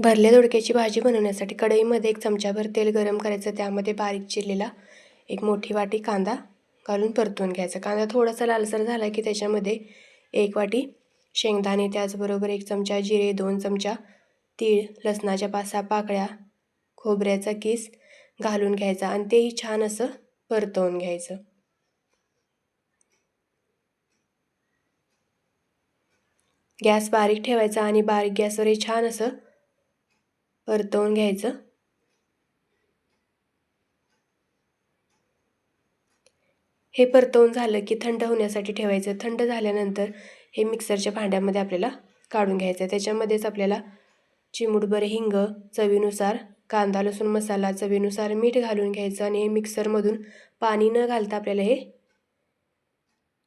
भरल्या दोडक्याची भाजी बनवण्यासाठी कढईमध्ये 1 चमचाभर तेल गरम करायचं. त्यामध्ये बारीक चिरलेला 1 मोठी वाटी कांदा घालून परतून घ्यायचा. कांदा थोडासा लालसर झाला की त्याच्यामध्ये 1 वाटी शेंगदाणे, त्याचबरोबर 1 चमचा जिरे, 2 चमचा तीळ, लसणाच्या 5-6 पाकळ्या, खोबऱ्याचा किस घालून घ्यायचा आणि तेही छान असं परतवून घ्यायचं. गॅस बारीक ठेवायचा आणि बारीक गॅसवर हे छान असं परतवून घ्यायचं. हे परतवून झालं की थंड होण्यासाठी ठेवायचं. थंड झाल्यानंतर हे मिक्सरच्या भांड्यामध्ये आपल्याला काढून घ्यायचं. त्याच्यामध्येच आपल्याला चिमूटभर हिंग, चवीनुसार कांदा लसूण मसाला, चवीनुसार मीठ घालून घ्यायचं आणि हे मिक्सरमधून पाणी न घालता आपल्याला हे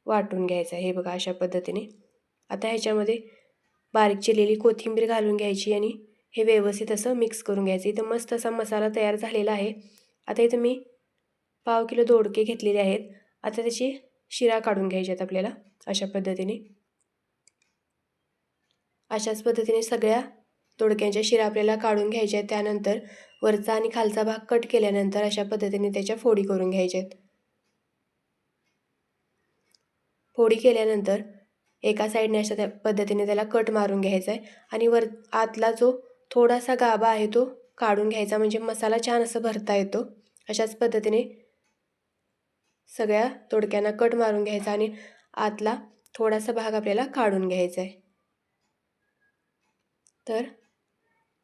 वाटून घ्यायचं. हे बघा अशा पद्धतीने. आता ह्याच्यामध्ये बारीक चिरलेली कोथिंबीर घालून घ्यायची आणि हे व्यवस्थित असं मिक्स करून घ्यायचं. इथं मस्त असा मसाला तयार झालेला आहे. आता इथं मी पाव किलो दोडके घेतलेले आहेत. आता त्याची शिरा काढून घ्यायच्यात आपल्याला अशा पद्धतीने. अशाच पद्धतीने सगळ्या दोडक्यांच्या शिरा आपल्याला काढून घ्यायच्या आहेत. त्यानंतर वरचा आणि खालचा भाग कट केल्यानंतर अशा पद्धतीने त्याच्या फोडी करून घ्यायच्या आहेत. फोडी केल्यानंतर एका साईडने अशा त्या पद्धतीने त्याला कट मारून घ्यायचा आहे आणि वर आतला जो थोडासा गाभा आहे तो काढून घ्यायचा, म्हणजे मसाला छान असं भरता येतो. अशाच पद्धतीने सगळ्या दोडक्यांना कट मारून घ्यायचा आणि आतला थोडासा भाग आपल्याला काढून घ्यायचा आहे. तर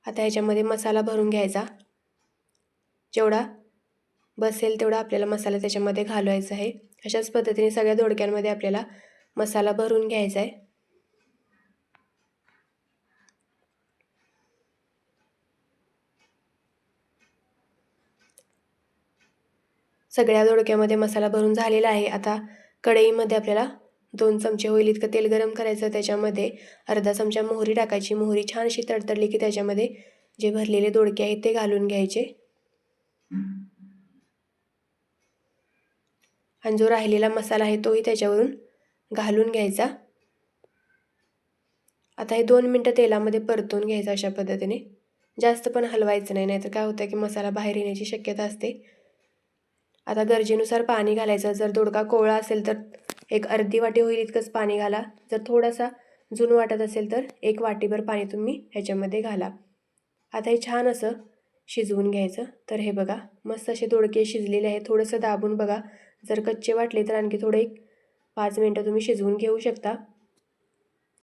आता ह्याच्यामध्ये मसाला भरून घ्यायचा. जेवढा बसेल तेवढा आपल्याला मसाला त्याच्यामध्ये घालवायचा आहे. अशाच पद्धतीने सगळ्या दोडक्यांमध्ये आपल्याला मसाला भरून घ्यायचा आहे. सगळ्या दोडक्यामध्ये मसाला भरून झालेला आहे. आता कढईमध्ये आपल्याला 2 चमचे होईल इतकं तेल गरम करायचं. त्याच्यामध्ये अर्धा चमचा मोहरी टाकायची. मोहरी छान अशी तडतडली की त्याच्यामध्ये जे भरलेले दोडके आहेत ते घालून घ्यायचे आणि जो राहिलेला मसाला आहे तोही त्याच्यावरून घालून घ्यायचा. आता हे 2 मिनटं तेलामध्ये परतून घ्यायचं अशा पद्धतीने. जास्त पण हलवायचं नाही, नाहीतर काय होतं की मसाला बाहेर येण्याची शक्यता असते. आता गरजेनुसार पाणी घालायचं. जर दोडका कोवळा असेल तर 1 अर्धी वाटी होईल इतकंच पाणी घाला. जर थोडासा जून वाटत असेल तर 1 वाटीभर पाणी तुम्ही ह्याच्यामध्ये घाला. आता हे छान असं शिजवून घ्यायचं. तर हे बघा मस्त असे दोडके शिजलेले आहेत. थोडंसं दाबून बघा. जर कच्चे वाटले तर आणखी थोडे 5 मिनटं तुम्ही शिजवून घेऊ शकता.